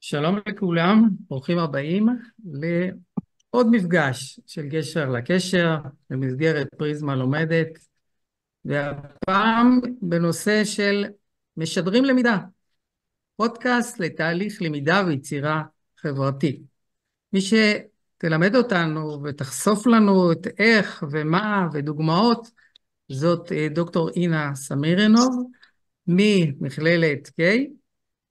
שלום לכולם, ברוכים הבאים לעוד מפגש של גשר לקשר במסגרת פריזמה לומדת, והפעם בנושא של משדרים למידה, פודקאסט לתהליך למידה ויצירה חברתית. מי שתלמד אותנו ותחשוף לנו את איך ומה ודוגמאות זאת דוקטור אינה סמירנוב ממכללת קיי,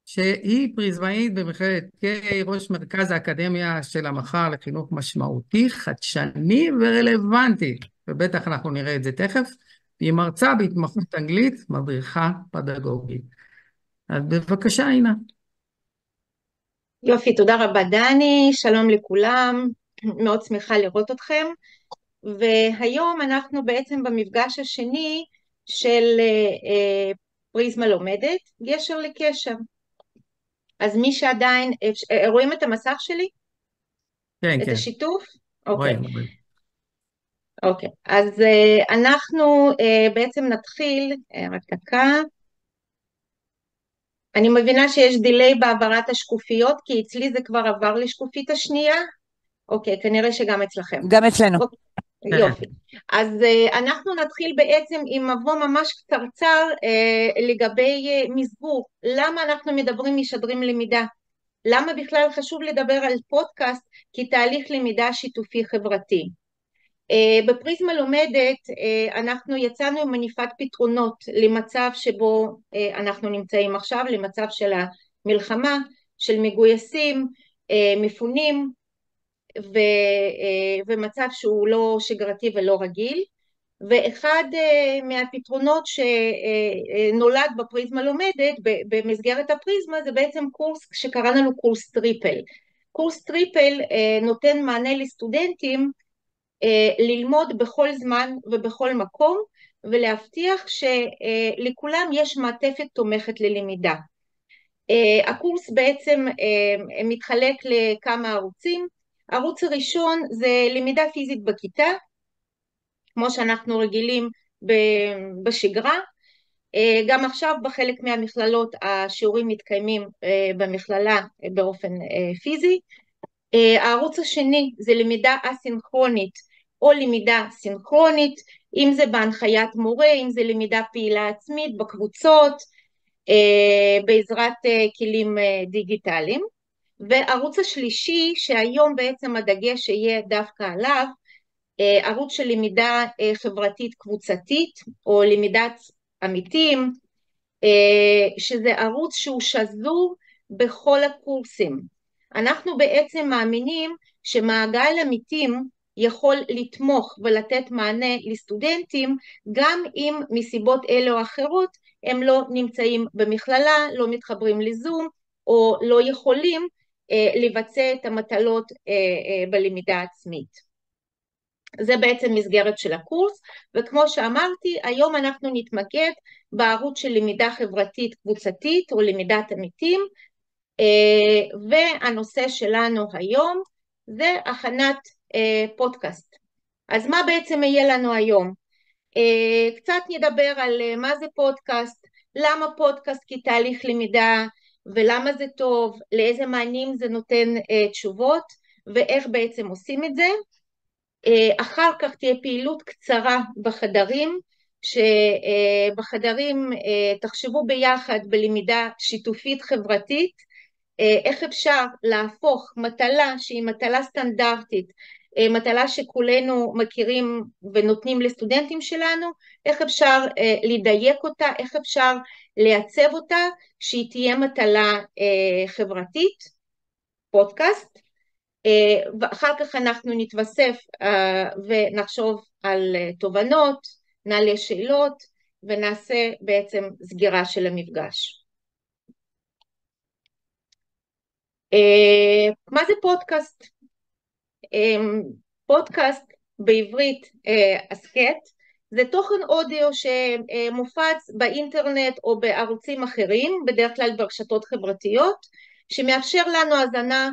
שהיא פריזמאית במכללת קיי, ראש מרכז האקדמיה של המחר לחינוך משמעותי, חדשני ורלוונטי, ובטח אנחנו נראה את זה תכף. היא מרצה בהתמחות אנגלית, מדריכה פדגוגית. אז בבקשה, אינה. יופי, תודה רבה דני, שלום לכולם, מאוד שמחה לראות אתכם, והיום אנחנו בעצם במפגש השני של פריזמה לומדת, גשר לקשר. אז מי שעדיין, רואים את המסך שלי? כן, את כן, השיתוף? אוקיי, רואים, רואים. אוקיי, אז אנחנו בעצם נתחיל, רק דקה, אני מבינה שיש דיליי בעברת השקופיות, כי אצלי זה כבר עבר לשקופית השנייה, אוקיי, כנראה שגם אצלכם. גם אצלנו. אוקיי, כן. יופי. אז אנחנו נתחיל בעצם עם מבוא ממש קצרצר לגבי מסגור. למה אנחנו משדרים למידה? למה בכלל חשוב לדבר על פודקאסט כתהליך למידה שיתופי חברתי? בפריזמה לומדת אנחנו יצאנו עם מניפת פתרונות למצב שבו אנחנו נמצאים עכשיו, למצב של המלחמה, של מגויסים, מפונים, ומצב שהוא לא שגרתי ולא רגיל, ואחד מהפתרונות שנולד בפריזמה לומדת במסגרת הפריזמה זה בעצם קורס שקראנו לו קורס טריפל. קורס טריפל נותן מענה לסטודנטים ללמוד בכל זמן ובכל מקום, ולהבטיח שלכולם יש מעטפת תומכת ללמידה. הקורס בעצם מתחלק לכמה ערוצים. הערוץ הראשון זה למידה פיזית בכיתה, כמו שאנחנו רגילים בשגרה. גם עכשיו בחלק מהמכללות השיעורים מתקיימים במכללה באופן פיזי. הערוץ השני זה למידה אסינכרונית או למידה סינכרונית, אם זה בהנחיית מורה, אם זה למידה פעילה עצמית בקבוצות, בעזרת כלים דיגיטליים. וערוץ השלישי שהיום בעצם הדגש שיהיה דווקא עליו, ערוץ של למידה חברתית קבוצתית או למידת עמיתים, שזה ערוץ שהוא שזור בכל הקורסים. אנחנו בעצם מאמינים שמעגל עמיתים יכול לתמוך ולתת מענה לסטודנטים גם אם מסיבות אלה או אחרות הם לא נמצאים במכללה, לא מתחברים לזום או לא יכולים לבצע את המטלות בלמידה עצמית. זה בעצם מסגרת של הקורס, וכמו שאמרתי, היום אנחנו נתמקד בערוץ של למידה חברתית קבוצתית או למידת עמיתים, והנושא שלנו היום זה הכנת פודקאסט. אז מה בעצם יהיה לנו היום? קצת נדבר על מה זה פודקאסט, למה פודקאסט כתהליך למידה, ולמה זה טוב, לאיזה מענים זה נותן תשובות, ואיך בעצם עושים את זה. אחר כך תהיה פעילות קצרה בחדרים, שבחדרים תחשבו ביחד בלמידה שיתופית חברתית, איך אפשר להפוך מטלה שהיא מטלה סטנדרטית, מטלה שכולנו מכירים ונותנים לסטודנטים שלנו, איך אפשר לדייק אותה, איך אפשר לייצב אותה, שהיא תהיה מטלה חברתית, פודקאסט, ואחר כך אנחנו נתווסף ונחשוב על תובנות, נעלה שאלות ונעשה בעצם סגירה של המפגש. מה זה פודקאסט? פודקאסט בעברית הסקט, זה תוכן אודיו שמופץ באינטרנט או בערוצים אחרים, בדרך כלל ברשתות חברתיות, שמאפשר לנו האזנה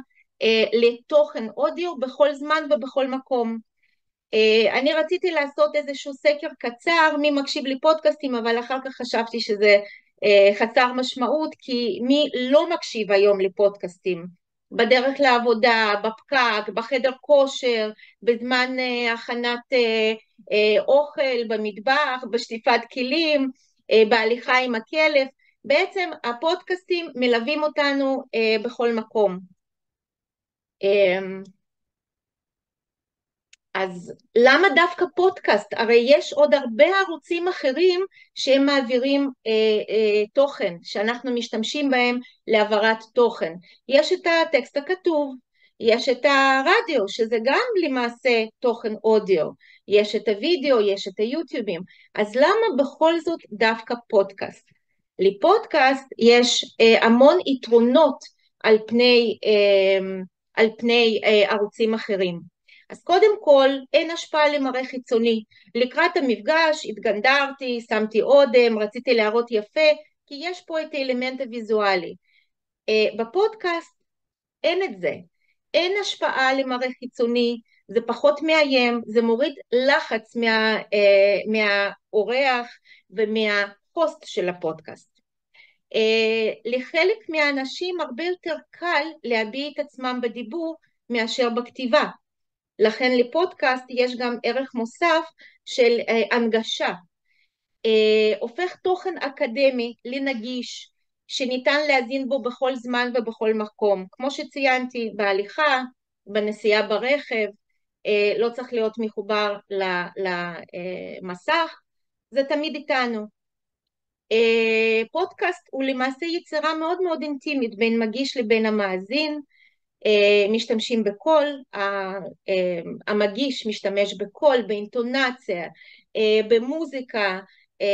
לתוכן אודיו בכל זמן ובכל מקום. אני רציתי לעשות איזשהו סקר קצר, מי מקשיב לפודקאסטים, אבל אחר כך חשבתי שזה חסר משמעות, כי מי לא מקשיב היום לפודקאסטים? בדרך לעבודה, בפקק, בחדר כושר, בזמן הכנת אוכל, במטבח, בשטיפת כלים, בהליכה עם הכלב. בעצם הפודקאסטים מלווים אותנו בכל מקום. אז למה דווקא פודקאסט? הרי יש עוד הרבה ערוצים אחרים שהם מעבירים תוכן, שאנחנו משתמשים בהם להעברת תוכן. יש את הטקסט הכתוב, יש את הרדיו, שזה גם למעשה תוכן אודיו, יש את הוידאו, יש את היוטיובים. אז למה בכל זאת דווקא פודקאסט? לפודקאסט יש המון יתרונות על פני ערוצים אחרים. אז קודם כל, אין השפעה למראה חיצוני. לקראת המפגש התגנדרתי, שמתי אודם, רציתי להראות יפה, כי יש פה את האלמנט הוויזואלי. בפודקאסט אין את זה. אין השפעה למראה חיצוני, זה פחות מאיים, זה מוריד לחץ מהאורח ומההוסט של הפודקאסט. לחלק מהאנשים הרבה יותר קל להביע את עצמם בדיבור מאשר בכתיבה. לכן לפודקאסט יש גם ערך מוסף של הנגשה. הופך תוכן אקדמי לנגיש, שניתן להזין בו בכל זמן ובכל מקום. כמו שציינתי, בהליכה, בנסיעה ברכב, לא צריך להיות מחובר למסך, זה תמיד איתנו. פודקאסט הוא למעשה יצירה מאוד מאוד אינטימית בין מגיש לבין המאזין, משתמשים בקול, המגיש משתמש בקול, באינטונציה, במוזיקה,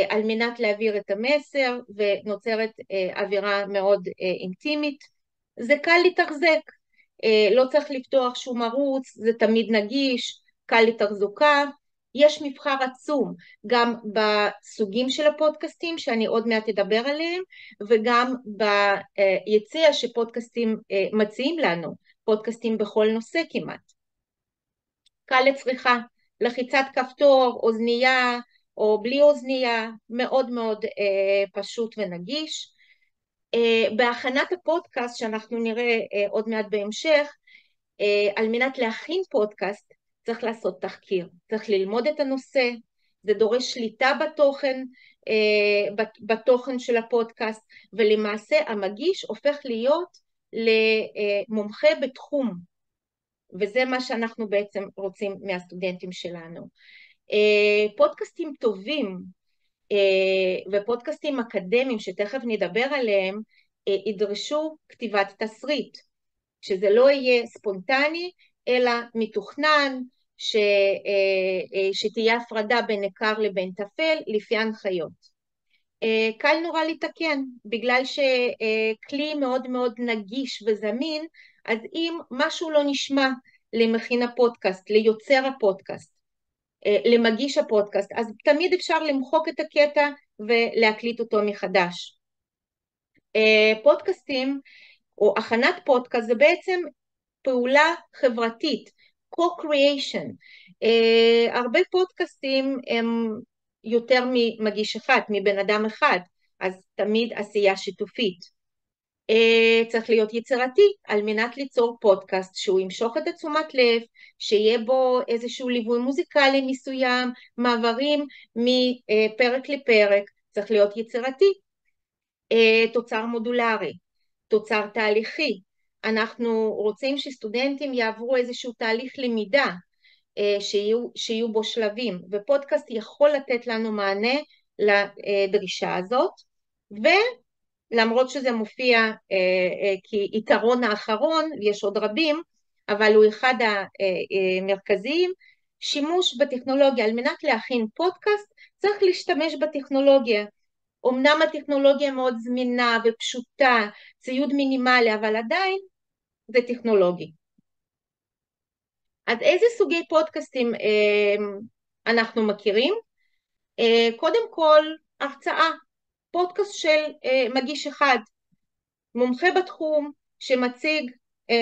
על מנת להעביר את המסר, ונוצרת אווירה מאוד אינטימית. זה קל לתחזק, לא צריך לפתוח שום ערוץ, זה תמיד נגיש, קל לתחזוקה. יש מבחר עצום גם בסוגים של הפודקאסטים שאני עוד מעט אדבר עליהם, וגם ביציע שפודקאסטים מציעים לנו, פודקאסטים בכל נושא כמעט. קל לצריכה, לחיצת כפתור, אוזנייה או בלי אוזנייה, מאוד מאוד פשוט ונגיש. בהכנת הפודקאסט שאנחנו נראה עוד מעט בהמשך, על מנת להכין פודקאסט צריך לעשות תחקיר, צריך ללמוד את הנושא, זה דורש שליטה בתוכן של הפודקאסט, ולמעשה המגיש הופך להיות למומחה בתחום, וזה מה שאנחנו בעצם רוצים מהסטודנטים שלנו. פודקאסטים טובים ופודקאסטים אקדמיים שתכף נדבר עליהם, ידרשו כתיבת תסריט, שזה לא יהיה ספונטני, אלא מתוכנן, שתהיה הפרדה בין עיקר לבין טפל, לפי הנחיות. קל נורא לתקן, בגלל שכלי מאוד מאוד נגיש וזמין, אז אם משהו לא נשמע למכין הפודקאסט, ליוצר הפודקאסט, למגיש הפודקאסט, אז תמיד אפשר למחוק את הקטע ולהקליט אותו מחדש. פודקאסטים או הכנת פודקאסט זה בעצם פעולה חברתית, co-creation. הרבה פודקאסטים הם יותר ממגיש אחד, מבן אדם אחד, אז תמיד עשייה שיתופית. צריך להיות יצירתי על מנת ליצור פודקאסט שהוא ימשוך את תשומת לב, שיהיה בו איזשהו ליווי מוזיקלי מסוים, מעברים מפרק לפרק, צריך להיות יצירתי. תוצר מודולרי, תוצר תהליכי. אנחנו רוצים שסטודנטים יעברו איזשהו תהליך למידה, שיהיו בו שלבים, ופודקאסט יכול לתת לנו מענה לדרישה הזאת, ולמרות שזה מופיע כיתרון האחרון, יש עוד רבים, אבל הוא אחד המרכזיים, שימוש בטכנולוגיה. על מנת להכין פודקאסט צריך להשתמש בטכנולוגיה. אמנם הטכנולוגיה מאוד זמינה ופשוטה, ציוד מינימלי, אבל עדיין זה טכנולוגי. אז איזה סוגי פודקאסטים אנחנו מכירים? קודם כל, הרצאה, פודקאסט של מגיש אחד, מומחה בתחום שמציג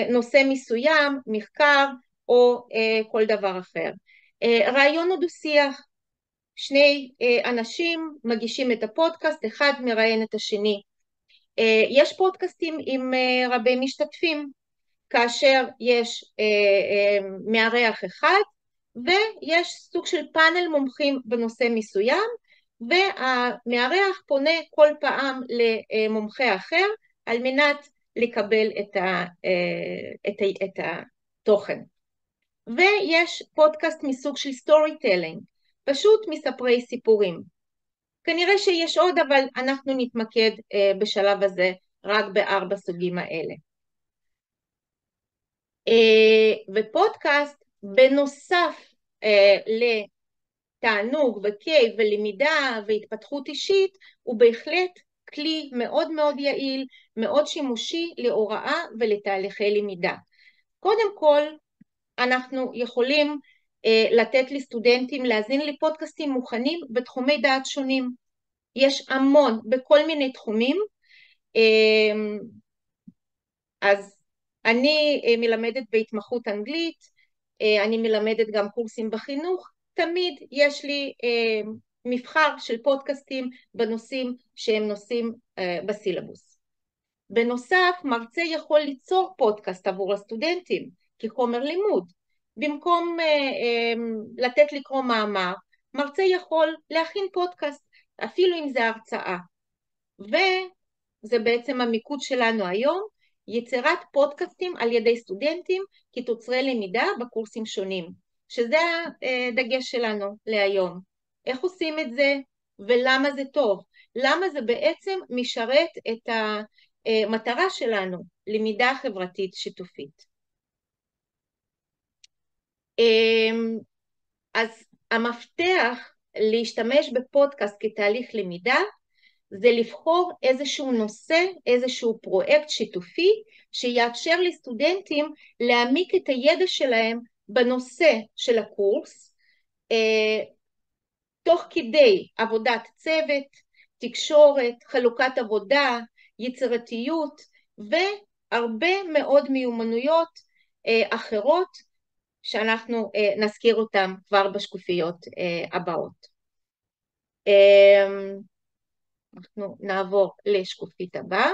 נושא מסוים, מחקר או כל דבר אחר. רעיון או דו-שיח, שני אנשים מגישים את הפודקאסט, אחד מראיין את השני. יש פודקאסטים עם רבי משתתפים, כאשר יש מארח אחד, ויש סוג של פאנל מומחים בנושא מסוים, והמארח פונה כל פעם למומחה אחר, על מנת לקבל את התוכן. ויש פודקאסט מסוג של סטורי טלינג, פשוט מספרי סיפורים. כנראה שיש עוד, אבל אנחנו נתמקד בשלב הזה רק ב4 סוגים האלה. ופודקאסט בנוסף לתענוג וכיף ולמידה והתפתחות אישית, הוא בהחלט כלי מאוד מאוד יעיל, מאוד שימושי להוראה ולתהליכי למידה. קודם כל, אנחנו יכולים לתת לסטודנטים להאזין לפודקאסטים מוכנים בתחומי דעת שונים. יש המון בכל מיני תחומים. אז אני מלמדת בהתמחות אנגלית, אני מלמדת גם קורסים בחינוך, תמיד יש לי מבחר של פודקאסטים בנושאים שהם נושאים בסילבוס. בנוסף, מרצה יכול ליצור פודקאסט עבור הסטודנטים כחומר לימוד. במקום לתת לקרוא מאמר, מרצה יכול להכין פודקאסט, אפילו אם זה הרצאה. וזה בעצם המיקוד שלנו היום, יצירת פודקאסטים על ידי סטודנטים כתוצרי למידה בקורסים שונים, שזה הדגש שלנו להיום. איך עושים את זה ולמה זה טוב? למה זה בעצם משרת את המטרה שלנו, למידה חברתית שיתופית. אז המפתח להשתמש בפודקאסט כתהליך למידה, זה לבחור איזשהו נושא, איזשהו פרויקט שיתופי, שיאפשר לסטודנטים להעמיק את הידע שלהם בנושא של הקורס, תוך כדי עבודת צוות, תקשורת, חלוקת עבודה, יצירתיות, והרבה מאוד מיומנויות אחרות, שאנחנו נזכיר אותם כבר בשקופיות הבאות. אנחנו נעבור לשקופית הבאה.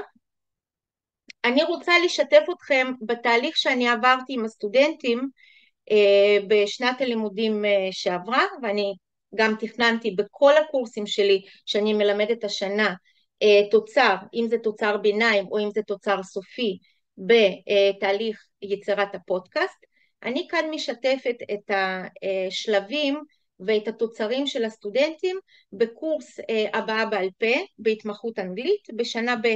אני רוצה לשתף אתכם בתהליך שאני עברתי עם הסטודנטים בשנת הלימודים שעברה, ואני גם תכננתי בכל הקורסים שלי שאני מלמדת השנה תוצר, אם זה תוצר ביניים או אם זה תוצר סופי, בתהליך יצירת הפודקאסט. אני כאן משתפת את השלבים ואת התוצרים של הסטודנטים בקורס הבאה בעל פה בהתמחות אנגלית בשנה ב'.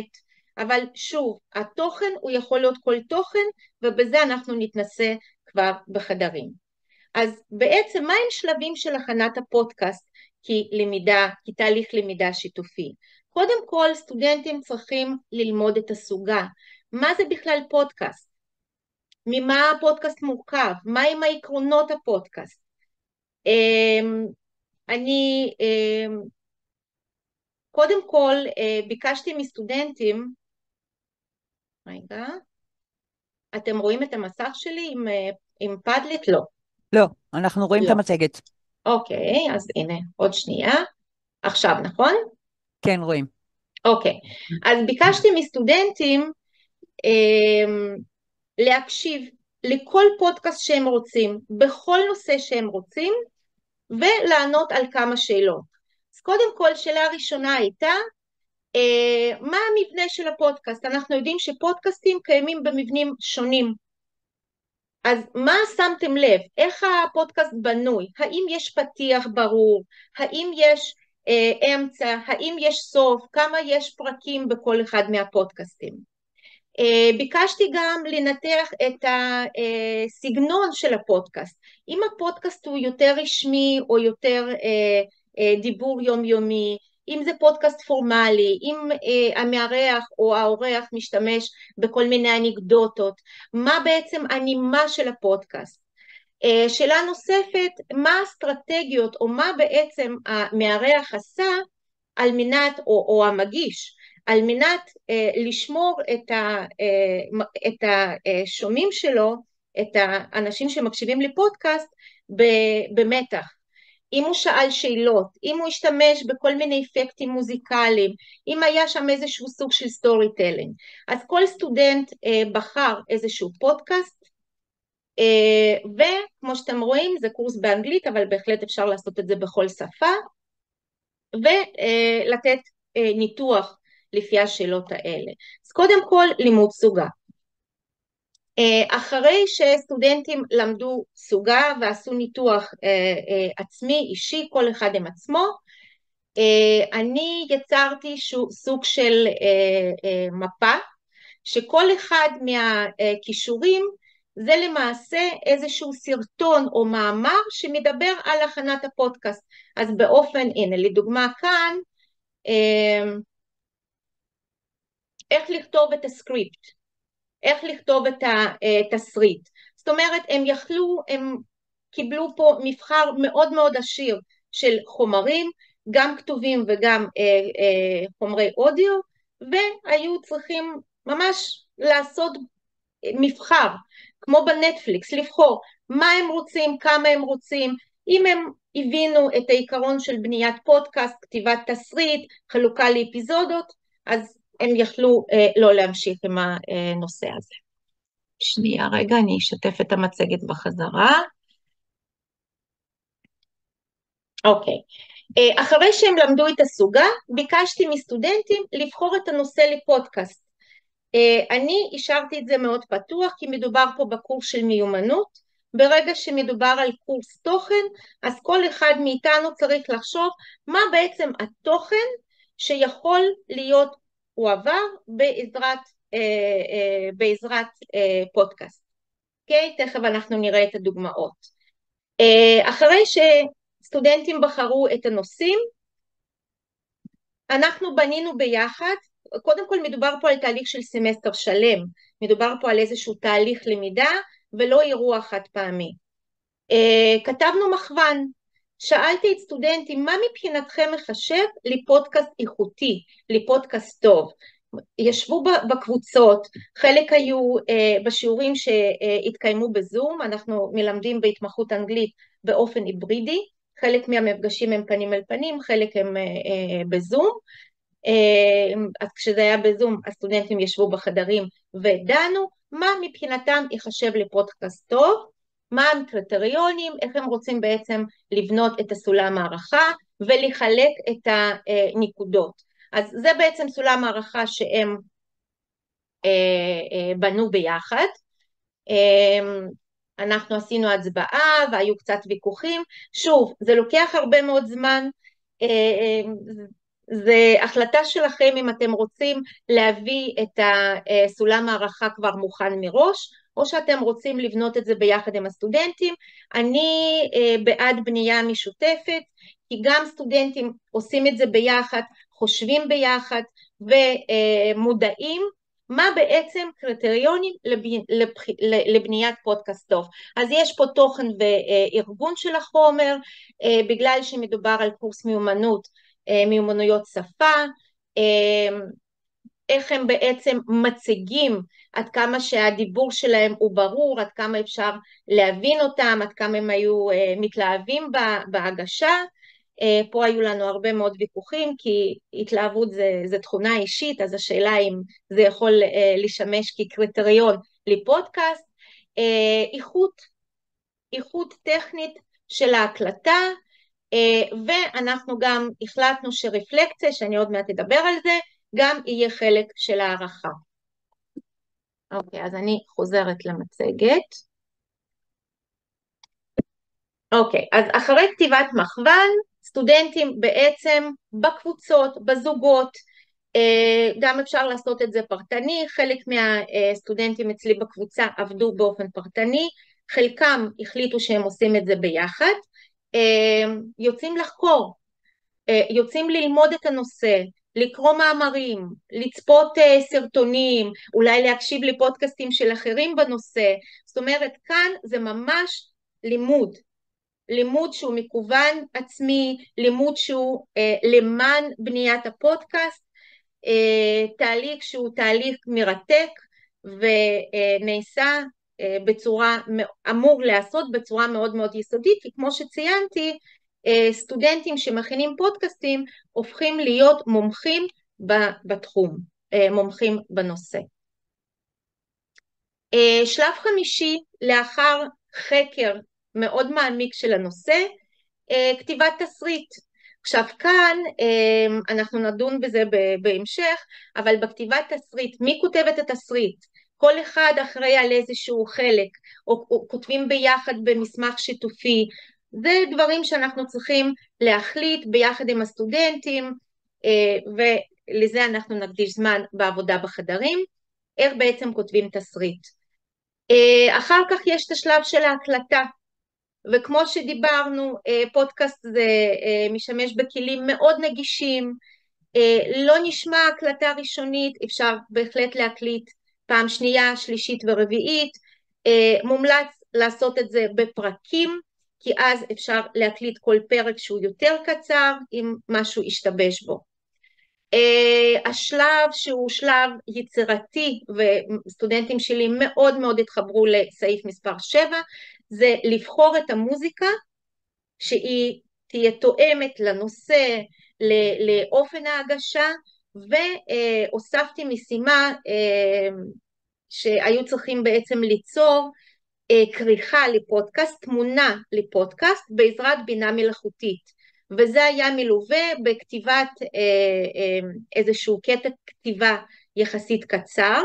אבל שוב, התוכן הוא יכול להיות כל תוכן, ובזה אנחנו נתנסה כבר בחדרים. אז בעצם מה הם שלבים של הכנת הפודקאסט כתהליך למידה שיתופי? קודם כל, סטודנטים צריכים ללמוד את הסוגה. מה זה בכלל פודקאסט? ממה הפודקאסט מורכב? מה עם העקרונות הפודקאסט? אני קודם כל ביקשתי מסטודנטים, רגע, אתם רואים את המסך שלי עם פדלט? לא. לא, אנחנו רואים את המצגת. אוקיי, אז הנה, עוד שנייה. עכשיו, נכון? כן, רואים. אוקיי, אז ביקשתי מסטודנטים להקשיב לכל פודקאסט שהם רוצים, בכל נושא שהם רוצים, ולענות על כמה שאלות. אז קודם כל, שאלה הראשונה הייתה, מה המבנה של הפודקאסט? אנחנו יודעים שפודקאסטים קיימים במבנים שונים. אז מה שמתם לב? איך הפודקאסט בנוי? האם יש פתיח ברור? האם יש אמצע? האם יש סוף? כמה יש פרקים בכל אחד מהפודקאסטים? ביקשתי גם לנתח את הסגנון של הפודקאסט. אם הפודקאסט הוא יותר רשמי או יותר דיבור יומיומי, אם זה פודקאסט פורמלי, אם המארח או האורח משתמש בכל מיני אנקדוטות, מה בעצם הנימה של הפודקאסט? שאלה נוספת, מה האסטרטגיות או מה בעצם המארח עשה על מנת, או המגיש, על מנת לשמור את השומעים שלו, את האנשים שמקשיבים לפודקאסט במתח. אם הוא שאל שאלות, אם הוא השתמש בכל מיני אפקטים מוזיקליים, אם היה שם איזשהו סוג של סטורי טלינג. אז כל סטודנט בחר איזשהו פודקאסט, וכמו שאתם רואים זה קורס באנגלית, אבל בהחלט אפשר לעשות את זה בכל שפה, ולתת ניתוח לפי השאלות האלה. אז קודם כל לימוד סוגה. אחרי שסטודנטים למדו סוגה ועשו ניתוח עצמי, אישי, כל אחד עם עצמו, אני יצרתי סוג של מפה, שכל אחד מהכישורים זה למעשה איזשהו סרטון או מאמר שמדבר על הכנת הפודקאסט. אז באופן, הנה לדוגמה כאן, איך לכתוב את הסקריפט, איך לכתוב את התסריט. זאת אומרת, הם קיבלו פה מבחר מאוד מאוד עשיר של חומרים, גם כתובים וגם חומרי אודיו, והיו צריכים ממש לעשות מבחר, כמו בנטפליקס, לבחור מה הם רוצים, כמה הם רוצים, אם הם הבינו את העיקרון של בניית פודקאסט, כתיבת תסריט, חלוקה לאפיזודות, אז הם יכלו לא להמשיך עם הנושא הזה. שנייה רגע, אני אשתף את המצגת בחזרה. אוקיי. אחרי שהם למדו את הסוגה, ביקשתי מסטודנטים לבחור את הנושא לפודקאסט. אני השארתי את זה מאוד פתוח, כי מדובר פה בקורס של מיומנות. ברגע שמדובר על קורס תוכן, אז כל אחד מאיתנו צריך לחשוב מה בעצם התוכן שיכול להיות הועבר בעזרת פודקאסט. אוקיי? תכף אנחנו נראה את הדוגמאות. אחרי שסטודנטים בחרו את הנושאים, אנחנו בנינו ביחד, קודם כל מדובר פה על תהליך של סמסטר שלם, מדובר פה על איזשהו תהליך למידה ולא אירוע חד פעמי. כתבנו מכוון, שאלתי את סטודנטים מה מבחינתכם מחשב לפודקאסט איכותי, לפודקאסט טוב. ישבו בקבוצות, חלק היו בשיעורים שהתקיימו בזום, אנחנו מלמדים בהתמחות אנגלית באופן היברידי, חלק מהמפגשים הם פנים אל פנים, חלק הם בזום. אז כשזה היה בזום הסטודנטים ישבו בחדרים ודנו מה מבחינתם יחשב לפודקאסט טוב, מה הקריטריונים, איך הם רוצים בעצם לבנות את הסולם הערכה ולחלק את הנקודות. אז זה בעצם סולם הערכה שהם בנו ביחד. אנחנו עשינו הצבעה והיו קצת ויכוחים, שוב זה לוקח הרבה מאוד זמן, זה החלטה שלכם אם אתם רוצים להביא את הסולם הערכה כבר מוכן מראש, או שאתם רוצים לבנות את זה ביחד עם הסטודנטים. אני בעד בנייה משותפת, כי גם סטודנטים עושים את זה ביחד, חושבים ביחד ומודעים מה בעצם קריטריונים לבניית פודקאסט טוב. אז יש פה תוכן וארגון של החומר, בגלל שמדובר על קורס מיומנות, מיומנויות שפה, איך הם בעצם מציגים, עד כמה שהדיבור שלהם הוא ברור, עד כמה אפשר להבין אותם, עד כמה הם היו מתלהבים בהגשה. פה היו לנו הרבה מאוד ויכוחים, כי התלהבות זה תכונה אישית, אז השאלה אם זה יכול לשמש כקריטריון לפודקאסט. איכות טכנית של ההקלטה, ואנחנו גם החלטנו שרפלקציה, שאני עוד מעט אדבר על זה, גם יהיה חלק של הערכה. אוקיי, אז אני חוזרת למצגת. אוקיי, אז אחרי כתיבת מכוון, סטודנטים בעצם בקבוצות, בזוגות, גם אפשר לעשות את זה פרטני, חלק מהסטודנטים אצלי בקבוצה עבדו באופן פרטני, חלקם החליטו שהם עושים את זה ביחד, יוצאים לחקור, יוצאים ללמוד את הנושא, לקרוא מאמרים, לצפות סרטונים, אולי להקשיב לפודקאסטים של אחרים בנושא. זאת אומרת, כאן זה ממש לימוד שהוא מקוון עצמי, לימוד שהוא למען בניית הפודקאסט, תהליך שהוא תהליך מרתק ונעשה אמור לעשות בצורה מאוד מאוד יסודית, כי כמו שציינתי, סטודנטים שמכינים פודקאסטים הופכים להיות מומחים בתחום, מומחים בנושא. שלב חמישי, לאחר חקר מאוד מעמיק של הנושא, כתיבת תסריט. עכשיו כאן אנחנו נדון בזה בהמשך, אבל בכתיבת תסריט, מי כותב את התסריט? כל אחד אחראי על איזשהו חלק, או כותבים ביחד במסמך שיתופי, זה דברים שאנחנו צריכים להחליט ביחד עם הסטודנטים, ולזה אנחנו נקדיש זמן בעבודה בחדרים, איך בעצם כותבים תסריט. אחר כך יש את השלב של ההקלטה, וכמו שדיברנו, פודקאסט זה משמש בכלים מאוד נגישים, לא נשמע הקלטה ראשונית, אפשר בהחלט להקליט פעם שנייה, שלישית ורביעית, מומלץ לעשות את זה בפרקים, כי אז אפשר להקליט כל פרק שהוא יותר קצר, אם משהו ישתבש בו. השלב שהוא שלב יצירתי, וסטודנטים שלי מאוד מאוד התחברו לסעיף מספר 7, זה לבחור את המוזיקה שהיא תהיה תואמת לנושא, לאופן ההגשה, והוספתי משימה שהיו צריכים בעצם ליצור כריכה לפודקאסט, תמונה לפודקאסט בעזרת בינה מלאכותית, וזה היה מלווה בכתיבת איזשהו קטע כתיבה יחסית קצר,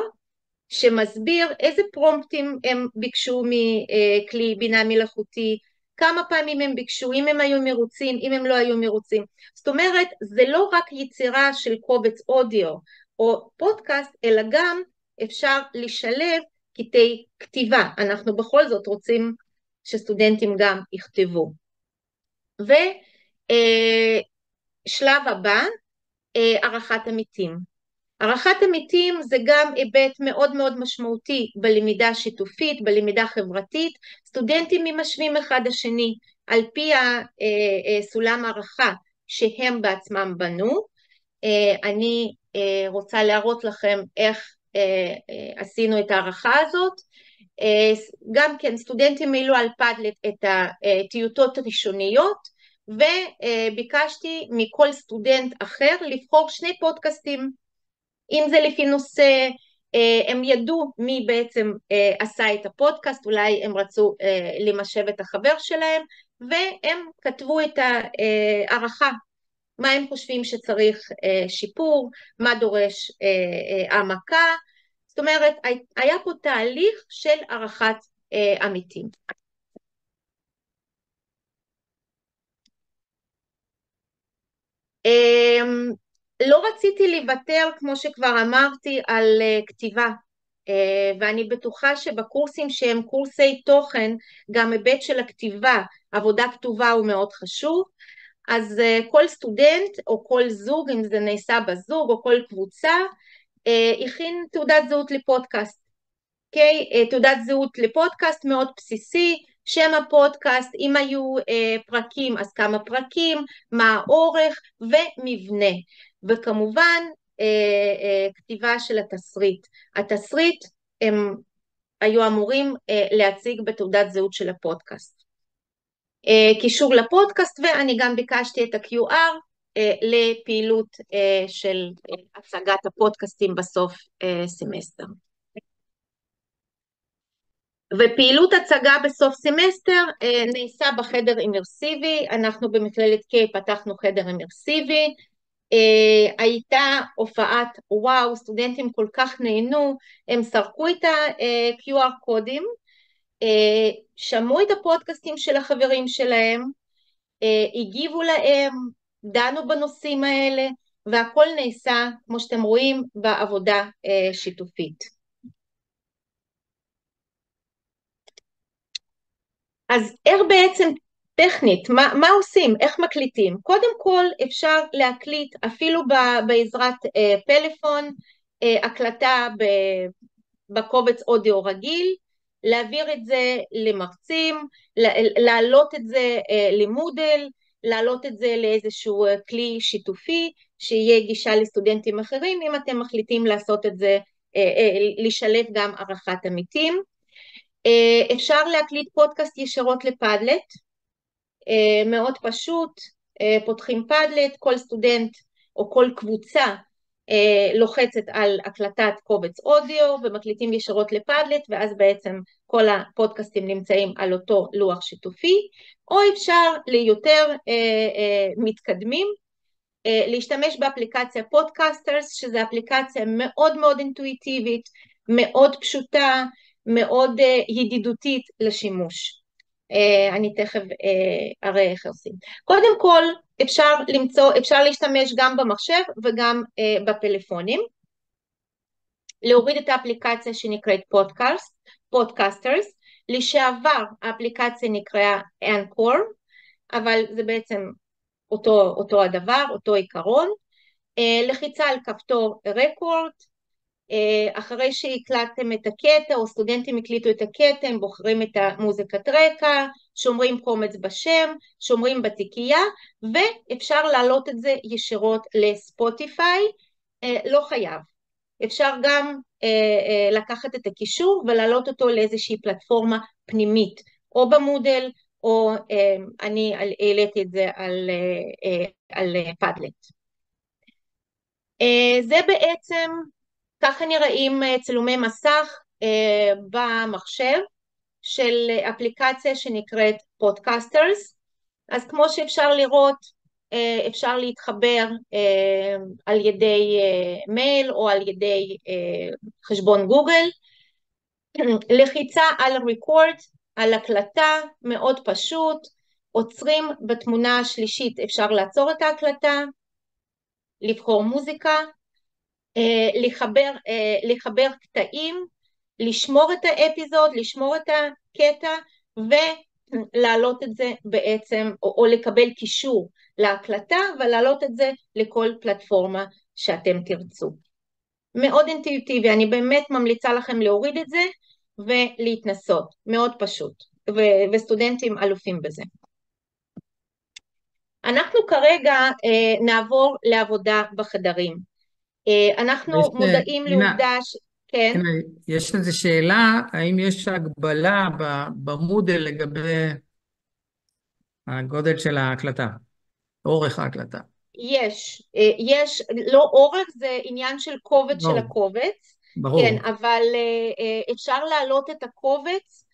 שמסביר איזה פרומפטים הם ביקשו מכלי בינה מלאכותי, כמה פעמים הם ביקשו, אם הם היו מרוצים, אם הם לא היו מרוצים. זאת אומרת, זה לא רק יצירה של קובץ אודיו או פודקאסט, אלא גם אפשר לשלב קטעי כתיבה. אנחנו בכל זאת רוצים שסטודנטים גם יכתבו. ושלב הבא, ערכת עמיתים. ערכת עמיתים זה גם היבט מאוד מאוד משמעותי בלמידה שיתופית, בלמידה חברתית. סטודנטים משווים אחד השני על פי הסולם הערכה שהם בעצמם בנו. אני רוצה להראות לכם איך עשינו את הערכה הזאת. גם כן סטודנטים מילאו על פדלט את הטיוטות הראשוניות, וביקשתי מכל סטודנט אחר לבחור 2 פודקאסטים. אם זה לפי נושא, הם ידעו מי בעצם עשה את הפודקאסט, אולי הם רצו למשב את החבר שלהם, והם כתבו את הערכה, מה הם חושבים שצריך שיפור, מה דורש העמקה. זאת אומרת, היה פה תהליך של ערכת עמיתים. לא רציתי לוותר, כמו שכבר אמרתי, על כתיבה, ואני בטוחה שבקורסים שהם קורסי תוכן, גם היבט של הכתיבה, עבודה כתובה הוא מאוד חשוב. אז כל סטודנט או כל זוג, אם זה נעשה בזוג או כל קבוצה, הכין תעודת זהות לפודקאסט. תעודת זהות לפודקאסט מאוד בסיסי, שם הפודקאסט, אם היו פרקים אז כמה פרקים, מה האורך ומבנה, וכמובן כתיבה של התסריט. התסריט הם היו אמורים להציג בתעודת זהות של הפודקאסט. קישור לפודקאסט, ואני גם ביקשתי את ה-QR לפעילות של הצגת הפודקאסטים בסוף סמסטר. ופעילות הצגה בסוף סמסטר נעשה בחדר אימרסיבי. אנחנו במכללת קיי פתחנו חדר אימרסיבי, הייתה הופעת וואו, סטודנטים כל כך נהנו, הם סרקו את ה-QR קודים, שמעו את הפודקאסטים של החברים שלהם, הגיבו להם, דנו בנושאים האלה, והכל נעשה, כמו שאתם רואים, בעבודה שיתופית. אז איך בעצם טכנית, מה עושים, איך מקליטים? קודם כל אפשר להקליט אפילו בעזרת פלאפון, הקלטה בקובץ אודיו רגיל, להעביר את זה למרצים, להעלות את זה למודל, להעלות את זה לאיזשהו כלי שיתופי, שיהיה גישה לסטודנטים אחרים, אם אתם מחליטים לעשות את זה, לשלב גם ערכת עמיתים. אפשר להקליט פודקאסט ישירות לפדלט, מאוד פשוט, פותחים פאדלט, כל סטודנט או כל קבוצה לוחצת על הקלטת קובץ אודיו ומקליטים ישירות לפאדלט, ואז בעצם כל הפודקאסטים נמצאים על אותו לוח שיתופי, או אפשר ליותר מתקדמים, להשתמש באפליקציה פודקאסטרס, שזו אפליקציה מאוד מאוד אינטואיטיבית, מאוד פשוטה, מאוד ידידותית לשימוש. אני תכף אראה איך עושים. קודם כל אפשר להשתמש גם במחשב וגם בפלאפונים, להוריד את האפליקציה שנקראת פודקאסטרס, לשעבר האפליקציה נקראה אנקור, אבל זה בעצם אותו הדבר, אותו עיקרון, לחיצה על כפתור רקורד, אחרי שהקלטתם את הקטע או סטודנטים הקליטו את הקטע, הם בוחרים את המוזיקת רקע, שומרים קומץ בשם, שומרים בתיקייה, ואפשר להעלות את זה ישירות לספוטיפיי, לא חייב. אפשר גם לקחת את הקישור ולהעלות אותו לאיזושהי פלטפורמה פנימית, או במודל, או אני העליתי את זה על פאדלט. זה בעצם, ככה נראים צילומי מסך במחשב של אפליקציה שנקראת פודקאסטרס. אז כמו שאפשר לראות, אפשר להתחבר על ידי מייל או על ידי חשבון גוגל, לחיצה על ריקורד, על הקלטה, מאוד פשוט, עוצרים בתמונה השלישית, אפשר לעצור את ההקלטה, לבחור מוזיקה, לחבר קטעים, לשמור את האפיזוד, לשמור את הקטע, ולהעלות את זה בעצם, או לקבל קישור להקלטה, ולהעלות את זה לכל פלטפורמה שאתם תרצו. מאוד אינטואיטיבי, אני באמת ממליצה לכם להוריד את זה, ולהתנסות, מאוד פשוט, וסטודנטים אלופים בזה. אנחנו כרגע נעבור לעבודה בחדרים. אנחנו מודעים לעובדה כן. כן, יש איזו שאלה, האם יש הגבלה במודל לגבי הגודל של ההקלטה, אורך ההקלטה? יש, לא אורך, זה עניין של קובץ של הקובץ, ברור. כן, אבל אפשר להעלות את הקובץ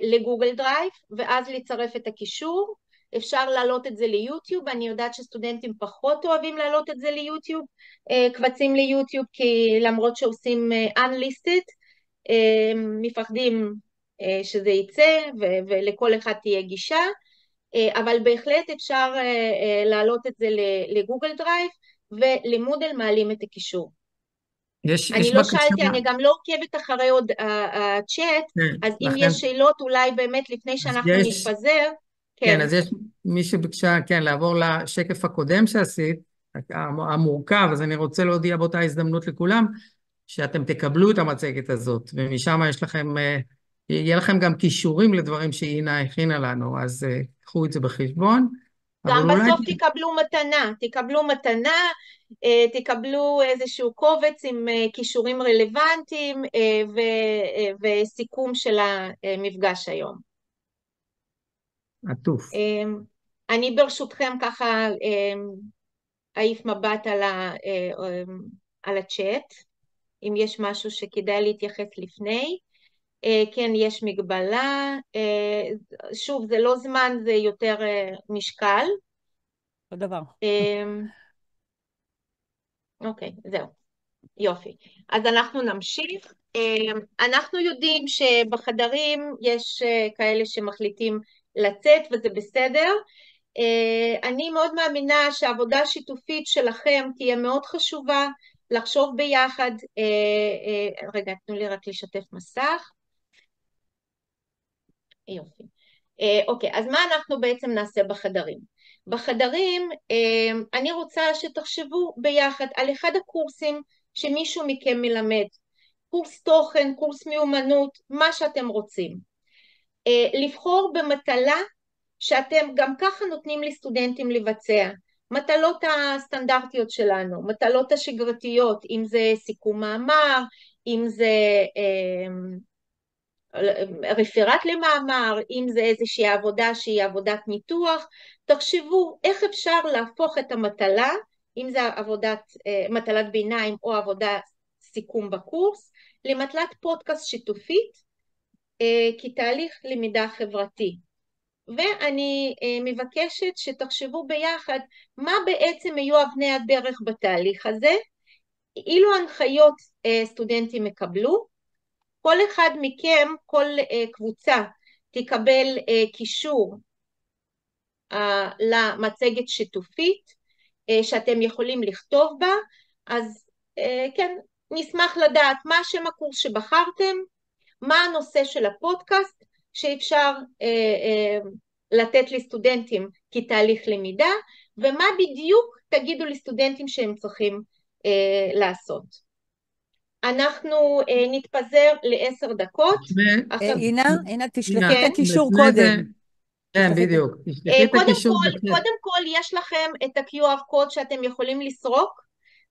לגוגל דרייב, ואז לצרף את הקישור, אפשר להעלות את זה ליוטיוב, אני יודעת שסטודנטים פחות אוהבים להעלות את זה ליוטיוב, קבצים ליוטיוב, כי למרות שעושים unlisted, מפחדים שזה יצא, ולכל אחד תהיה גישה, אבל בהחלט אפשר להעלות את זה לגוגל דרייב, ולמודל מעלים את הקישור. אני לא שאלתי, אני גם לא עוקבת אחרי עוד הצ'אט, אז אם יש שאלות אולי באמת לפני שאנחנו נתפזר, כן, אז יש מי שביקשה, כן, לעבור לשקף הקודם שעשית, המורכב, אז אני רוצה להודיע באותה הזדמנות לכולם, שאתם תקבלו את המצגת הזאת, ומשם יש לכם, יהיה לכם גם קישורים לדברים שאינה הכינה לנו, אז קחו את זה בחשבון. גם בסוף תקבלו מתנה, תקבלו איזשהו קובץ עם קישורים רלוונטיים, וסיכום של המפגש היום. עטוף. אני ברשותכם ככה אעיף מבט על הצ'אט, אם יש משהו שכדאי להתייחס לפני. כן, יש מגבלה, שוב, זה לא זמן, זה יותר משקל. אותו דבר. אוקיי, זהו, יופי. אז אנחנו נמשיך. אנחנו יודעים שבחדרים יש כאלה שמחליטים לצאת, וזה בסדר. אני מאוד מאמינה שהעבודה השיתופית שלכם תהיה מאוד חשובה, לחשוב ביחד. רגע, תנו לי רק לשתף מסך. יופי. אוקיי, אז מה אנחנו בעצם נעשה בחדרים? בחדרים אני רוצה שתחשבו ביחד על אחד הקורסים שמישהו מכם מלמד, קורס תוכן, קורס מיומנות, מה שאתם רוצים. לבחור במטלה שאתם גם ככה נותנים לסטודנטים לבצע, מטלות הסטנדרטיות שלנו, מטלות השגרתיות, אם זה סיכום מאמר, אם זה רפרט למאמר, אם זה איזושהי עבודה שהיא עבודת ניתוח, תחשבו איך אפשר להפוך את המטלה, אם זה מטלת ביניים או עבודת סיכום בקורס, למטלת פודקאסט שיתופית, כתהליך למידה חברתי. ואני מבקשת שתחשבו ביחד מה בעצם יהיו אבני הדרך בתהליך הזה, אילו הנחיות סטודנטים יקבלו, כל אחד מכם, כל קבוצה תקבל קישור למצגת שיתופית שאתם יכולים לכתוב בה, אז כן, נשמח לדעת מה שם הקורס שבחרתם, מה הנושא של הפודקאסט שאפשר לתת לסטודנטים כתהליך למידה, ומה בדיוק תגידו לסטודנטים שהם צריכים לעשות. אנחנו נתפזר ל10 דקות. אינה, תשלחי כן. את הקישור לפני זה- קודם. כן, בדיוק. תשלחי את הקישור בצ'אט. קודם כל יש לכם את ה-QR קוד שאתם יכולים לסרוק,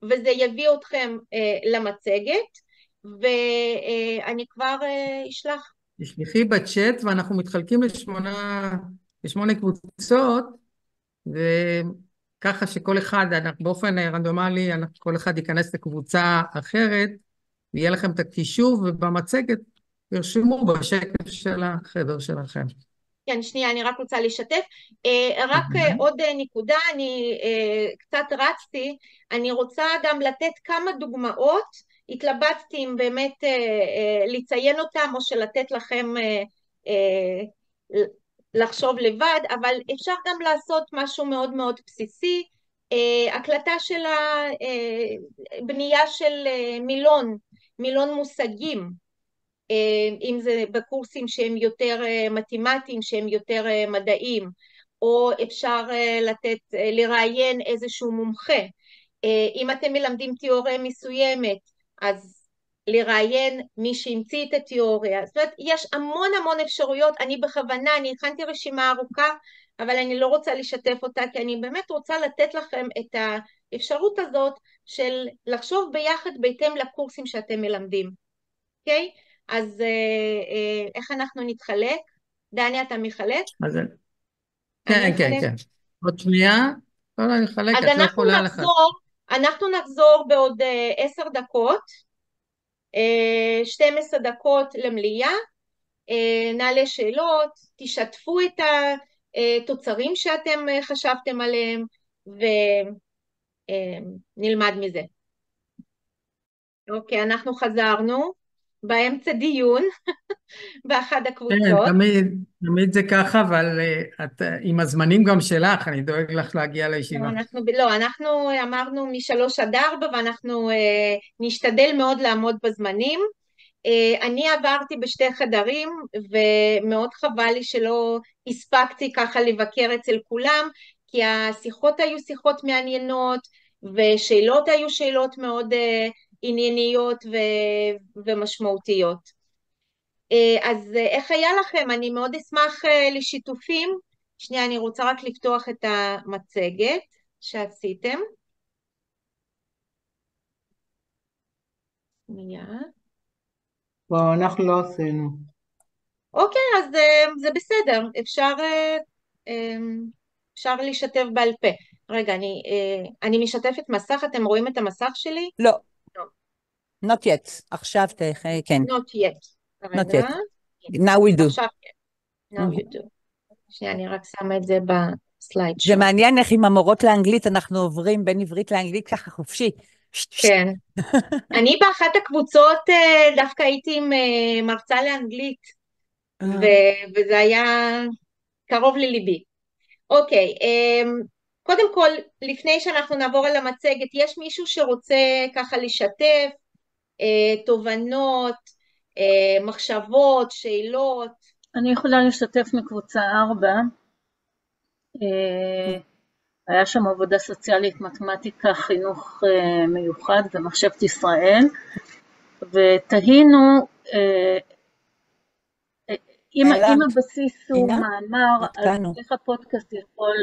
וזה יביא אתכם למצגת, ואני כבר אשלח. תשלחי בצ'אט, ואנחנו מתחלקים לשמונה קבוצות, וככה שכל אחד, באופן רנדומלי, כל אחד ייכנס לקבוצה אחרת, ויהיה לכם את הקישור, ובמצגת ירשמו בשקף של החדר שלכם. כן, שנייה, אני רק רוצה לשתף. רק עוד נקודה, אני קצת רצתי, אני רוצה גם לתת כמה דוגמאות, התלבטתי אם באמת לציין אותם, או שלתת לכם לחשוב לבד, אבל אפשר גם לעשות משהו מאוד מאוד בסיסי, הקלטה של בנייה של מילון מושגים, אם זה בקורסים שהם יותר מתמטיים, שהם יותר מדעיים, או אפשר לראיין איזשהו מומחה. אם אתם מלמדים תיאוריה מסוימת, אז לראיין מי שהמציא את התיאוריה. זאת אומרת, יש המון המון אפשרויות. אני בכוונה, אני הכנתי רשימה ארוכה, אבל אני לא רוצה לשתף אותה, כי אני באמת רוצה לתת לכם את האפשרות הזאת של לחשוב ביחד בהתאם לקורסים שאתם מלמדים. אוקיי? אז איך אנחנו נתחלק? דני, אתה מחלק? כן, כן, כן. עוד שנייה. לא, אני אחלק, אז את לא יכולה לך. אנחנו נחזור בעוד 10 דקות, 12 דקות למליאה, נעלה שאלות, תשתפו את התוצרים שאתם חשבתם עליהם, ונלמד מזה. אוקיי, אנחנו חזרנו באמצע דיון באחד הקבוצות. כן, תמיד זה ככה, אבל עם הזמנים גם שלך, אני דואג לך להגיע לישיבה. אנחנו אמרנו מ3 עד 4, ואנחנו נשתדל מאוד לעמוד בזמנים. אני עברתי ב2 חדרים, ומאוד חבל לי שלא הספקתי ככה לבקר אצל כולם, כי השיחות היו שיחות מעניינות, ושאלות היו שאלות מאוד ענייניות ומשמעותיות. אז איך היה לכם? אני מאוד אשמח לשיתופים. שנייה, אני רוצה רק לפתוח את המצגת שעשיתם. לא, אנחנו לא עשינו. אוקיי, אז זה בסדר, אפשר לשתף בעל פה. רגע, אני משתפת מסך, אתם רואים את המסך שלי? לא. Not yet. עכשיו, כן. Not yet. Not yet. Now we do. עכשיו כן. Now you do. שנייה, אני רק שמה את זה בסלייד שו. זה מעניין איך עם המורות לאנגלית אנחנו עוברים בין עברית לאנגלית ככה חופשי. כן. אני באחת הקבוצות דווקא הייתי עם מרצה לאנגלית, וזה היה קרוב לליבי. אוקיי, קודם כל, לפני שאנחנו נעבור על המצגת, יש מישהו שרוצה ככה לשתף תובנות, מחשבות, שאלות? אני יכולה לשתף מקבוצה 4. היה שם עבודה סוציאלית, מתמטיקה, חינוך מיוחד ומחשבת ישראל, ותהינו, אם הבסיס הוא מאמר, אז איך הפודקאסט יכול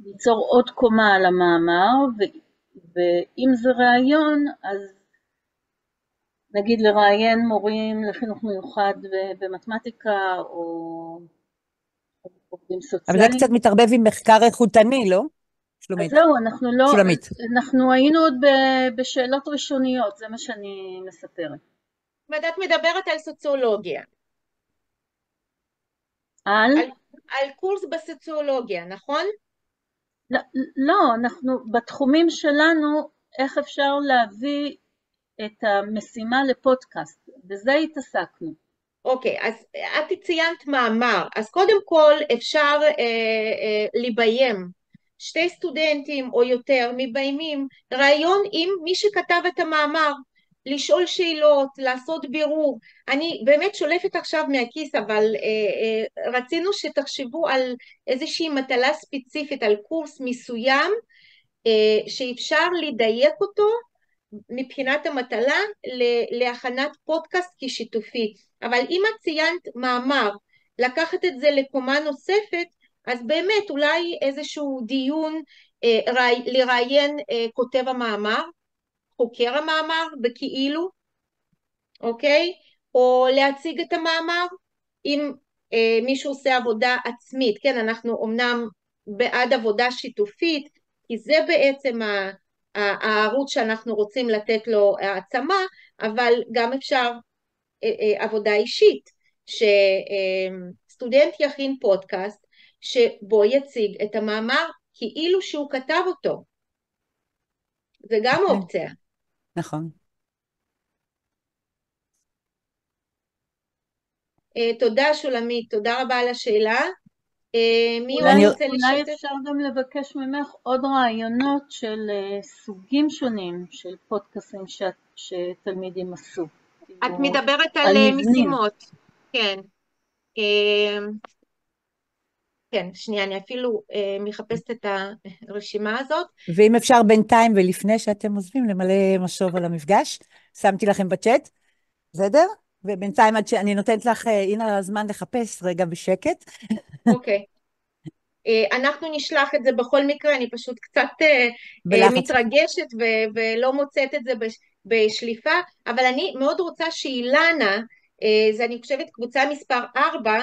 ליצור עוד קומה על המאמר, ואם זה רעיון, אז נגיד לראיין מורים לחינוך מיוחד במתמטיקה או עובדים אבל זה סוציאליים. קצת מתערבב עם מחקר איכותני, לא? אז שלומית. זהו, שולמית. אנחנו היינו עוד בשאלות ראשוניות, זה מה שאני מספרת. ואת מדברת על סוציולוגיה, על? על קורס בסוציולוגיה, נכון? לא, אנחנו בתחומים שלנו, איך אפשר להביא את המשימה לפודקאסט, בזה התעסקנו. אוקיי, אז את ציינת מאמר, אז קודם כל אפשר לביים, שתי סטודנטים או יותר מביימים רעיון עם מי שכתב את המאמר, לשאול שאלות, לעשות בירור. אני באמת שולפת עכשיו מהכיס, אבל רצינו שתחשבו על איזושהי מטלה ספציפית, על קורס מסוים, שאפשר לדייק אותו מבחינת המטלה להכנת פודקאסט כשיתופי. אבל אם את ציינת מאמר, לקחת את זה לקומה נוספת, אז באמת אולי איזשהו דיון, לראיין כותב המאמר, חוקר המאמר בכאילו, אוקיי? או להציג את המאמר אם מישהו עושה עבודה עצמית. כן, אנחנו אמנם בעד עבודה שיתופית, כי זה בעצם הערוץ שאנחנו רוצים לתת לו העצמה, אבל גם אפשר עבודה אישית, שסטודנט יכין פודקאסט שבו יציג את המאמר כאילו שהוא כתב אותו. זה גם אופציה. נכון. תודה שולמית, תודה רבה על השאלה. מי עוד אולי, רוצה אולי לשתף? אפשר גם לבקש ממך עוד רעיונות של סוגים שונים של פודקאסים שתלמידים עשו. את מדברת על מבנים. משימות. כן. כן, שנייה, אני אפילו מחפשת את הרשימה הזאת. ואם אפשר בינתיים ולפני שאתם עוזבים למלא משוב על המפגש, שמתי לכם בצ'אט, בסדר? ובינתיים עד שאני נותנת לך, הנה הזמן לחפש רגע בשקט. אוקיי. אנחנו נשלח את זה בכל מקרה, אני פשוט קצת מתרגשת ולא מוצאת את זה בשליפה, אבל אני מאוד רוצה שאילנה, זה אני חושבת קבוצה מספר 4,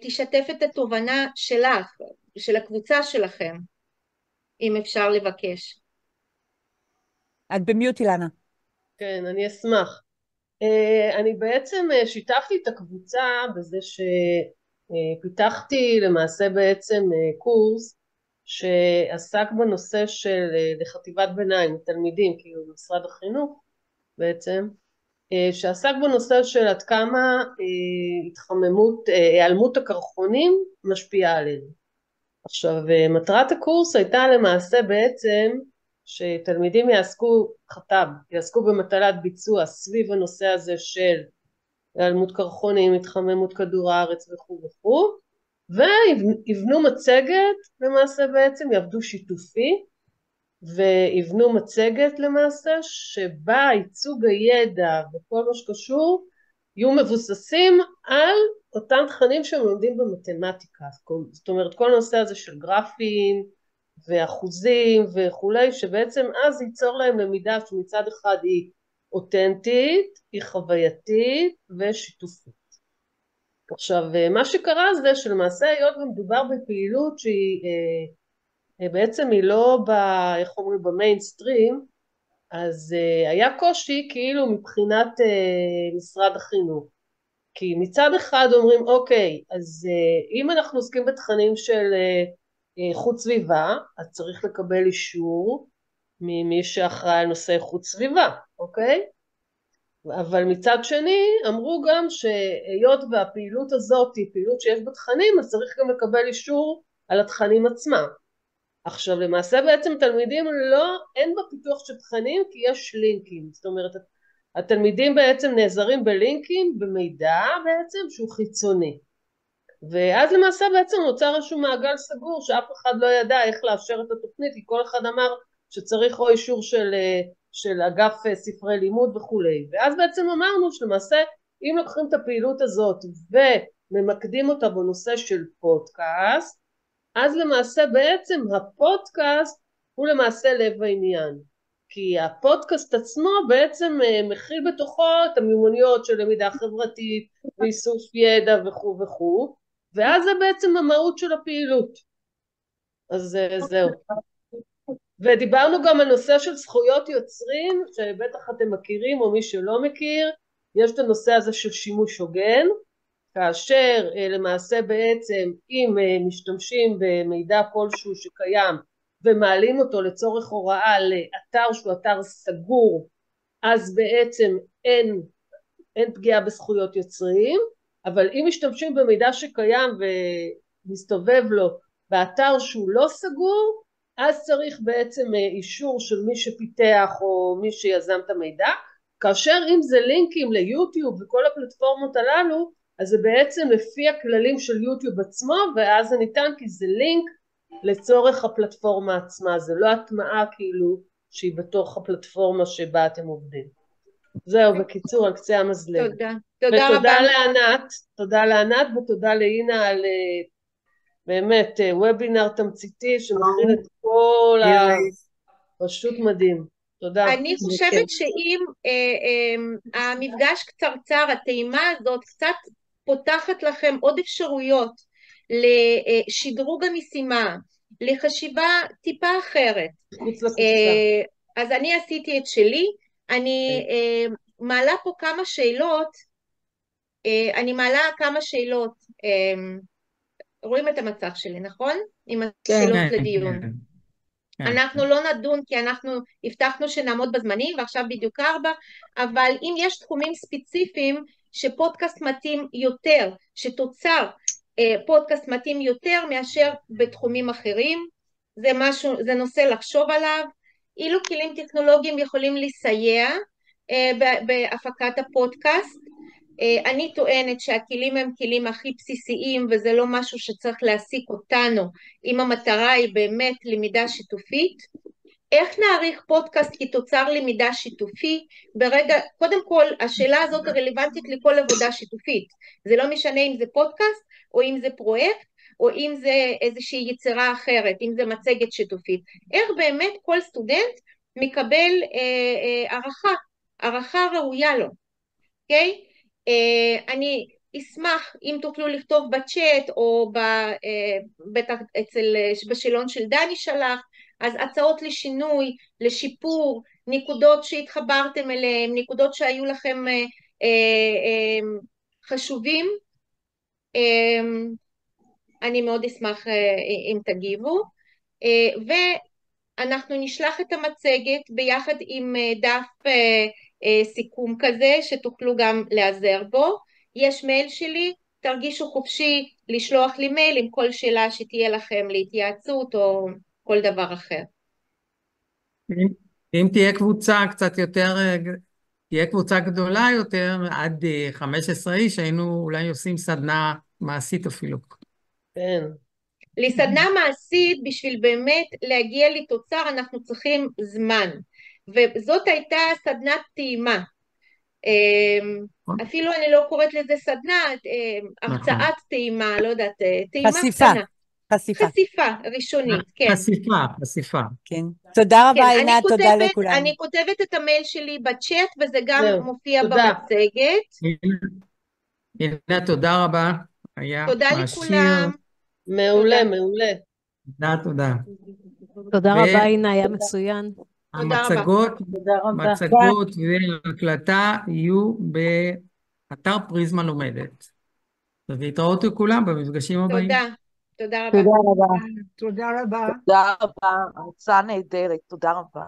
תשתף את התובנה שלך, של הקבוצה שלכם, אם אפשר לבקש. את במיוט, אילנה. כן, אני אשמח. אני בעצם שיתפתי את הקבוצה בזה שפיתחתי למעשה בעצם קורס שעסק בנושא של לחטיבת ביניים, תלמידים, כאילו משרד החינוך בעצם, שעסק בנושא של עד כמה היעלמות הקרחונים משפיעה עלינו. עכשיו, מטרת הקורס הייתה למעשה בעצם שתלמידים יעסקו במטלת ביצוע סביב הנושא הזה של היעלמות קרחונים, התחממות כדור הארץ וכו' וכו', ויבנו מצגת, למעשה בעצם יעבדו שיתופי, ויבנו מצגת למעשה שבה ייצוג הידע וכל מה שקשור יהיו מבוססים על אותם תכנים שהם לומדים במתמטיקה. זאת אומרת, כל הנושא הזה של גרפים ואחוזים וכולי, שבעצם אז ייצור להם למידה שמצד אחד היא אותנטית, היא חווייתית ושיתופית. עכשיו, מה שקרה זה שלמעשה היות ומדובר בפעילות שהיא בעצם היא לא איך אומרים, במיינסטרים, אז היה קושי כאילו מבחינת משרד החינוך. כי מצד אחד אומרים, אוקיי, אז אם אנחנו עוסקים בתכנים של איכות סביבה, אז צריך לקבל אישור ממי שאחראי על נושא איכות סביבה, אוקיי? אבל מצד שני אמרו גם שהיות והפעילות הזאת היא פעילות שיש בתכנים, אז צריך גם לקבל אישור על התכנים עצמם. עכשיו למעשה בעצם תלמידים אין בפיתוח של תכנים כי יש לינקים, זאת אומרת התלמידים בעצם נעזרים בלינקים במידע בעצם שהוא חיצוני, ואז למעשה בעצם נוצר איזשהו מעגל סגור שאף אחד לא ידע איך לאשר את התוכנית, כי כל אחד אמר שצריך או אישור של אגף ספרי לימוד וכולי, ואז בעצם אמרנו שלמעשה אם לוקחים את הפעילות הזאת וממקדים אותה בנושא של פודקאסט, אז למעשה בעצם הפודקאסט הוא למעשה לב העניין. כי הפודקאסט עצמו בעצם מכיל בתוכו את המיומנויות של למידה חברתית ואיסוף ידע וכו' וכו', ואז זה בעצם המהות של הפעילות. אז זהו. ודיברנו גם על נושא של זכויות יוצרים, שבטח אתם מכירים או מי שלא מכיר, יש את הנושא הזה של שימוש הוגן, כאשר למעשה בעצם אם משתמשים במידע כלשהו שקיים ומעלים אותו לצורך הוראה לאתר שהוא אתר סגור, אז בעצם אין פגיעה בזכויות יוצרים, אבל אם משתמשים במידע שקיים ומסתובב לו באתר שהוא לא סגור, אז צריך בעצם אישור של מי שפיתח או מי שיזם את המידע, כאשר אם זה לינקים ליוטיוב וכל הפלטפורמות הללו, אז זה בעצם לפי הכללים של יוטיוב עצמו, ואז זה ניתן כי זה לינק לצורך הפלטפורמה עצמה, זה לא הטמעה כאילו שהיא בתוך הפלטפורמה שבה אתם עובדים. זהו, בקיצור, על קצה המזלג. תודה רבה. תודה לענת ותודה לאינה על באמת וובינר תמציתי שמכיל את כל פשוט מדהים. תודה. אני חושבת שאם המפגש קצרצר, הטעימה הזאת קצת פותחת לכם עוד אפשרויות לשדרוג המשימה, לחשיבה טיפה אחרת. חוץ לקופסה. אז אני עשיתי את שלי, אני מעלה פה כמה שאלות, רואים את המצב שלי, נכון? עם השאלות לדיון. אנחנו לא נדון כי אנחנו הבטחנו שנעמוד בזמנים ועכשיו בדיוק 4, אבל אם יש תחומים ספציפיים שפודקאסט מתאים יותר, שתוצר פודקאסט מתאים יותר מאשר בתחומים אחרים, זה נושא לחשוב עליו. אילו כלים טכנולוגיים יכולים לסייע בהפקת הפודקאסט? אני טוענת שהכלים הם כלים הכי בסיסיים וזה לא משהו שצריך להעסיק אותנו אם המטרה היא באמת למידה שיתופית. איך נעריך פודקאסט כתוצר למידה שיתופי? קודם כל השאלה הזאת רלוונטית לכל עבודה שיתופית, זה לא משנה אם זה פודקאסט או אם זה פרויקט או אם זה איזושהי יצירה אחרת, אם זה מצגת שיתופית. איך באמת כל סטודנט מקבל הערכה ראויה לו, אוקיי? אני אשמח אם תוכלו לכתוב בצ'אט או בטח בשאלון של דני שלח, אז הצעות לשינוי, לשיפור, נקודות שהתחברתם אליהם, נקודות שהיו לכם חשובים, אני מאוד אשמח אם תגיבו, ואנחנו נשלח את המצגת ביחד עם דף סיכום כזה שתוכלו גם להיעזר בו. יש מייל שלי, תרגישו חופשי לשלוח לי מייל עם כל שאלה שתהיה לכם להתייעצות או כל דבר אחר. אם תהיה קבוצה קצת יותר, תהיה קבוצה גדולה יותר, עד 15 איש, היינו אולי עושים סדנה מעשית אפילו. כן. לסדנה מעשית, בשביל באמת להגיע לתוצר, אנחנו צריכים זמן. וזאת הייתה סדנת טעימה. אפילו אני לא קוראת לזה סדנה, הרצאת טעימה, לא יודעת, טעימה קטנה. חשיפה ראשונית, כן. חשיפה. כן. תודה רבה, עינת, תודה לכולם. אני כותבת את המייל שלי בצ'אט, וזה גם מופיע במצגת. הנה, תודה רבה. תודה לכולם. מעולה. תודה. תודה רבה, עינה, היה מצוין. המצגות והקלטה יהיו באתר פריזמה לומדת. ולהתראות לכולם במפגשים הבאים. תודה רבה. תודה רבה. הרצאה נהדרת, תודה רבה.